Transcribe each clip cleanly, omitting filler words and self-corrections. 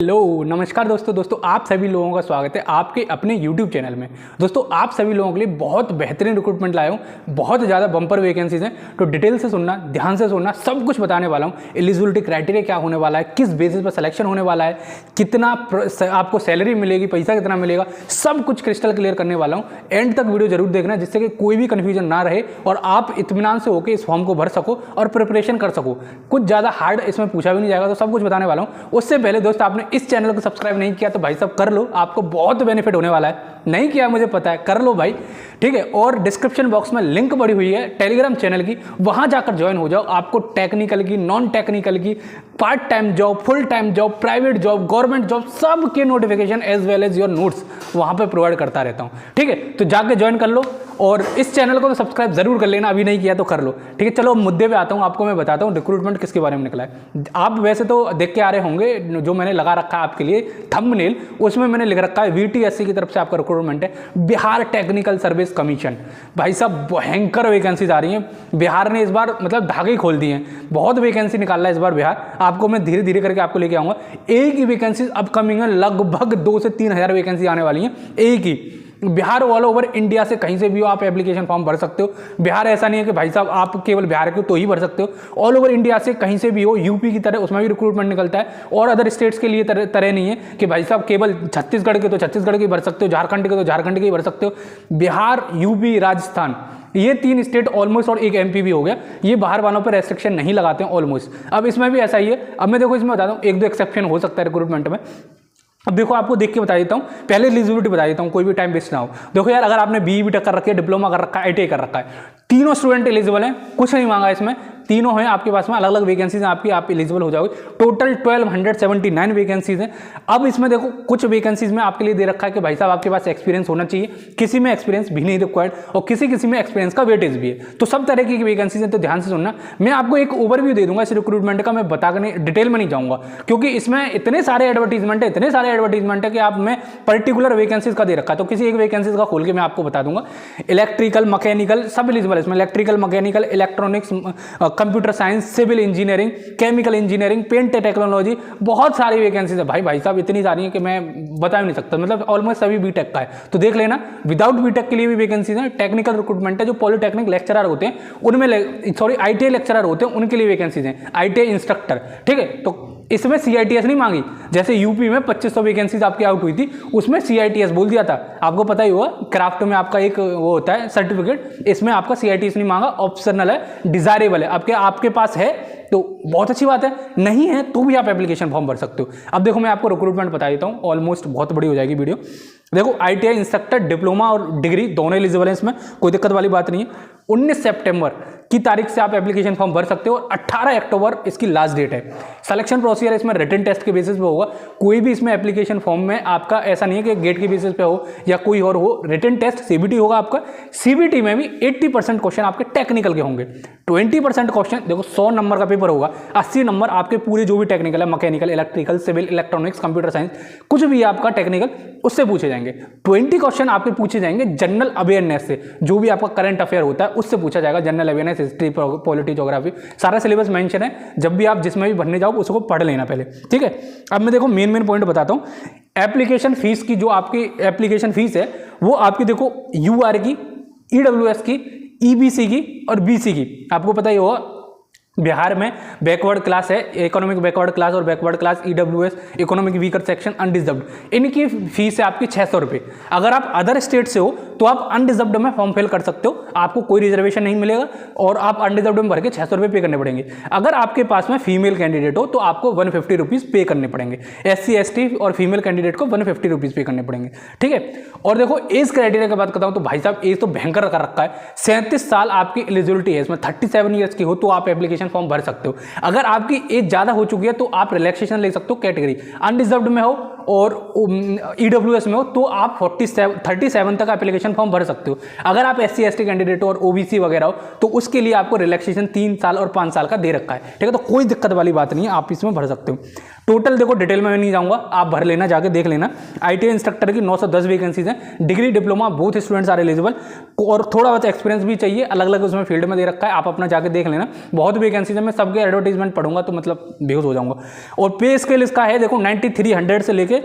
Hello नमस्कार दोस्तों आप सभी लोगों का स्वागत है आपके अपने YouTube चैनल में। दोस्तों आप सभी लोगों के लिए बहुत बेहतरीन रिक्रूटमेंट लाया हूँ, बहुत ज़्यादा बम्पर वैकेंसीज हैं, तो डिटेल से सुनना, ध्यान से सुनना, सब कुछ बताने वाला हूँ। एलिजिबिलिटी क्राइटेरिया क्या होने वाला है, किस बेसिस पर सिलेक्शन होने वाला है, कितना आपको सैलरी मिलेगी, पैसा कितना मिलेगा, सब कुछ क्रिस्टल क्लियर करने वाला हूँ। एंड तक वीडियो जरूर देखना जिससे कि कोई भी कन्फ्यूजन ना रहे और आप इत्मीनान से होकर इस फॉर्म को भर सको और प्रिपरेशन कर सको। कुछ ज़्यादा हार्ड इसमें पूछा भी नहीं जाएगा, तो सब कुछ बताने वाला हूँ। उससे पहले दोस्त आपने इस चैनल को सब्सक्राइब नहीं किया तो भाई साहब कर लो, आपको बहुत बेनिफिट होने वाला है। नहीं किया मुझे पता है, कर लो भाई, ठीक है। और डिस्क्रिप्शन बॉक्स में लिंक पड़ी हुई है टेलीग्राम चैनल की, वहां जाकर ज्वाइन हो जाओ। आपको टेक्निकल की, नॉन टेक्निकल की, part time job, full time job, private job, government job, सब के notification as well as your notes वहां पे प्रोवाइड करता रहता हूं, ठीक है। तो जाके ज्वाइन कर लो और इस चैनल को तो सब्सक्राइब जरूर कर लेना, अभी नहीं किया तो कर लो, ठीक है। चलो मुद्दे पे आता हूं, आपको मैं बताता हूं रिक्रूटमेंट किसके बारे में निकला है। आप वैसे तो देख के आ रहे होंगे, जो मैंने लगा रखा है आपके लिए थंबनेल, उसमें मैंने लिख रखा है VTSC की तरफ से आपका रिक्रूटमेंट है, बिहार टेक्निकल सर्विस कमीशन। भाई साहब भयंकर वैकेंसीज आ रही हैं, बिहार ने इस बार मतलब धागे खोल दिए हैं, बहुत वैकेंसी निकाल रहा है इस बार बिहार। आपको मैं धीरे धीरे करके आपको लेके आऊंगा। एक ही वैकेंसी अपकमिंग है, लगभग 2 से 3 हज़ार वैकेंसी आने वाली हैं एक ही। बिहार ऑल ओवर इंडिया से कहीं से भी हो आप एप्लीकेशन फॉर्म भर सकते हो। बिहार ऐसा नहीं है कि भाई साहब आप केवल बिहार के तो ही भर सकते हो, ऑल ओवर इंडिया से कहीं से भी हो। यूपी की तरह उसमें भी रिक्रूटमेंट निकलता है, और अदर स्टेट्स के लिए तरह नहीं है कि भाई साहब केवल छत्तीसगढ़ के तो छत्तीसगढ़ के भर सकते हो, झारखंड के तो झारखंड के ही भर सकते हो। बिहार, यूपी, राजस्थान, ये 3 स्टेट ऑलमोस्ट, और एक MP भी हो गया, ये बाहर वालों पर रेस्ट्रिक्शन नहीं लगाते हैं ऑलमोस्ट। अब इसमें भी ऐसा ही है। अब मैं देखो इसमें बता दूं, 1-2 एक्सेप्शन हो सकता है रिक्रूटमेंट में। अब देखो आपको देख के बता देता हूँ, पहले एलिजिबिलिटी बता देता हूँ, कोई भी टाइम वेस्ट ना हो। देखो यार, अगर आपने BE BTech कर रखी है, डिप्लोमा कर रखा है, ITI कर रखा है, तीनों स्टूडेंट एलिजिबल हैं, कुछ नहीं मांगा इसमें, तीनों हैं आपके पास में, अलग अलग वैकेंसीज हैं आपकी, आप एलिजिबल हो जाओगे। टोटल 1279 वैकेंसीज हैं। अब इसमें देखो कुछ वैकेंसीज में आपके लिए दे रखा है कि भाई साहब आपके पास एक्सपीरियंस होना चाहिए, किसी में एक्सपीरियंस भी नहीं रिक्वायर्ड, और किसी में एक्सपीरियंस का वेटेज भी है। तो सब तरह की वैकेंसीज हैं, तो ध्यान से सुनना। मैं आपको एक ओवरव्यू दे दूंगा इस रिक्रूटमेंट का, मैं बताकर डिटेल में नहीं जाऊंगा, क्योंकि इसमें इतने सारे एडवर्टीजमेंट है कि आप में पर्टिकुलर वैकेंसीज का दे रखा है। तो किसी एक वैकेंसीज का खोल के मैं आपको बता दूंगा। इलेक्ट्रिकल, मैकेनिकल सब एलिजिबल है इसमें, electrical, mechanical, electronics, computer science, civil engineering, chemical engineering, paint technology, बहुत सारी वैकेंसीज है भाई साहब, इतनी सारी है कि मैं बता भी नहीं सकता। मतलब ऑलमोस्ट सभी BTech का है, तो देख लेना। विदाउट BTech के लिए भी वैकेंसीज है। टेक्निकल रिक्रूटमेंट है, जो पॉलिटेक्निक लेक्चरर होते हैं उनमें, सॉरी ITI लेक्चरर होते हैं उनके लिए वैकेंसीज हैं, ITI इंस्ट्रक्टर, ठीक है। तो इसमें CITS नहीं मांगी, जैसे यूपी में 2500 वैकेंसीज आपकी आउट हुई थी, उसमें CITS बोल दिया था, आपको पता ही होगा, क्राफ्ट में आपका एक वो होता है सर्टिफिकेट, इसमें आपका CITS नहीं मांगा, ऑप्शनल है, डिजायरेबल है। आपके पास है तो बहुत अच्छी बात है, नहीं है तो भी आप एप्लीकेशन फॉर्म भर सकते हो। अब देखो मैं आपको रिक्रूटमेंट बता देता हूँ, ऑलमोस्ट बहुत बड़ी हो जाएगी वीडियो। देखो ITI इंस्ट्रक्टर, डिप्लोमा और डिग्री दोनों एलिजिबल है, इसमें कोई दिक्कत वाली बात नहीं है। 19 सितंबर की तारीख से आप एप्लीकेशन फॉर्म भर सकते हो, और 18 अक्टूबर इसकी लास्ट डेट है। सिलेक्शन प्रोसीजर इसमें रिटन टेस्ट के बेसिस पे होगा, कोई भी इसमें एप्लीकेशन फॉर्म में आपका ऐसा नहीं है कि गेट के बेसिस पे हो या कोई और हो। रिटन टेस्ट CBT होगा आपका, CBT में भी 80% क्वेश्चन आपके टेक्निकल के होंगे, 20% क्वेश्चन, देखो 100 नंबर का पेपर होगा, 80 नंबर आपके पूरे जो भी टेक्निकल है, mechanical, electrical, civil, electronics, computer science, कुछ भी आपका टेक्निकल, उससे पूछे जाएंगे। 20 क्वेश्चन आपके पूछे जाएंगे जनरल अवेयरनेस से, जो भी आपका करंट अफेयर होता है उससे पूछा जाएगा, general awareness, history, polity, geography, सारा सिलेबस मेंशन है। जब भी आप जिसमें भी भरने जाओ उसको पढ़ लेना पहले, ठीक है। अब मैं देखो मेन पॉइंट बताता हूँ। एप्लीकेशन फीस की, जो आपकी एप्लीकेशन फीस है वो आपकी देखो UR की, EWS की, EBC की और BC की, आपको पता ही होगा बिहार में बैकवर्ड क्लास है, इकोनॉमिक बैकवर्ड क्लास और backward class, EWS economic weaker section, unreserved, इनकी फीस है आपकी 600 रुपये। अगर आप अदर स्टेट से हो तो आप अनडिजर्व्ड में फॉर्म फिल कर सकते हो, आपको कोई रिजर्वेशन नहीं मिलेगा, और आप अनडिजर्व्ड में भर के 600 रुपये पे करने पड़ेंगे। अगर आपके पास में फीमेल कैंडिडेट हो तो आपको 150 रुपीज़ पे करने पड़ेंगे, SC ST और फीमेल कैंडिडेट को 150 रुपीज़ पे करने पड़ेंगे, ठीक है। और देखो एज क्राइटेरिया की बात करता हूँ, तो भाई साहब एज तो भयंकर कर रखा है, 37 साल आपकी एलिजिबिलिटी है, इसमें 37 ईयर्स की हो तो आप एप्लीकेशन फॉर्म भर सकते हो। अगर आपकी एज ज्यादा हो चुकी है तो आप रिलैक्सेशन ले सकते हो, कैटेगरी अनडिजर्व्ड में हो और EWS में हो तो आप 37 तक एप्लीकेशन फॉर्म भर सकते हो। अगर आप SC ST कैंडिडेट हो और OBC वगैरह हो तो उसके लिए आपको रिलैक्सेशन 3 साल और 5 साल का दे रखा है, ठीक है। तो कोई दिक्कत वाली बात नहीं है, आप इसमें भर सकते हो। टोटल देखो डिटेल में मैं नहीं जाऊंगा, आप भर लेना, जाके देख लेना। ITI इंस्ट्रक्टर की 910 वैकेंसीज हैं, degree diploma both students are eligible, और थोड़ा बहुत एक्सपीरियंस भी चाहिए, अलग अलग उसमें फील्ड में दे रखा है, आप अपना जाके देख लेना। बहुत वैकेंसीज है, मैं सबके एडवर्टीजमेंट पढ़ूंगा तो मतलब बेहोश हो जाऊंगा। और पे स्केल इसका है देखो 9300 से लेके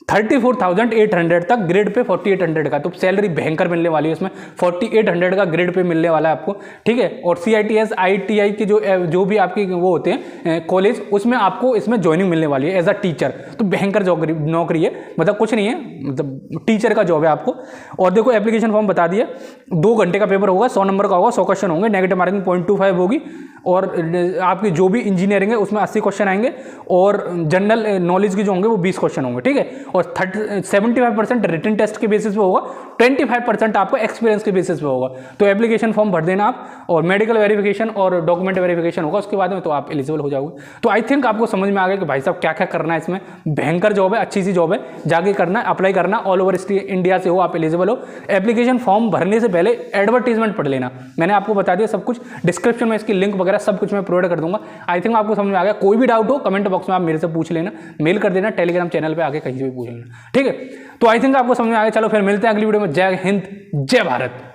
34,800 तक, ग्रेड पे 4800 का, तो सैलरी भयंकर मिलने वाली है इसमें। 4800 का ग्रेड पे मिलने वाला है आपको, ठीक है। और CITS ITI की जो भी आपकी वो होते हैं कॉलेज, उसमें आपको इसमें ज्वाइनिंग मिलने वाली है एज अ टीचर, तो भयंकर नौकरी है, मतलब कुछ नहीं है, मतलब टीचर का जॉब है आपको। और देखो एप्लीकेशन फॉर्म बता दिया, 2 घंटे का पेपर होगा, 100 नंबर का होगा, 100 क्वेश्चन होंगे, नेगेटिव मार्किंग 0.25 होगी, और आपकी जो भी इंजीनियरिंग है उसमें 80 क्वेश्चन आएंगे, और जनरल नॉलेज के जो होंगे वो 20 क्वेश्चन होंगे, ठीक है। और 75% रिटन टेस्ट के बेसिस पे होगा, 25% आपको एक्सपीरियंस के बेसिस पे होगा। तो एप्लीकेशन फॉर्म भर देना आप, और मेडिकल वेरिफिकेशन और डॉक्यूमेंट वेरिफिकेशन होगा उसके बाद में, तो आप एलिजिबल हो जाओगे। तो आई थिंक आपको समझ में आ गया कि भाई साहब क्या क्या करना है इसमें। भयंकर जॉब है, अच्छी सी जॉब है, जाके करना, अप्लाई करना, ऑल ओवर इंडिया से हो आप एलिजिबल हो। एप्लीकेशन फॉर्म भरने से पहले एडवर्टीजमेंट पढ़ लेना, मैंने आपको बता दिया सब कुछ, डिस्क्रिप्शन में इसकी लिंक वगैरह सब कुछ मैं प्रोवाइड कर दूंगा। आई थिंक आपको समझ में आ गया। कोई भी डाउट हो कमेंट बॉक्स में आप मेरे से पूछ लेना, मेल कर देना, टेलीग्राम चैनल पे आके कहीं से भी पूछ लेना, ठीक है। तो आई थिंक आपको समझ में आ गया। चलो फिर मिलते हैं अगली वीडियो में। जय हिंद, जय भारत।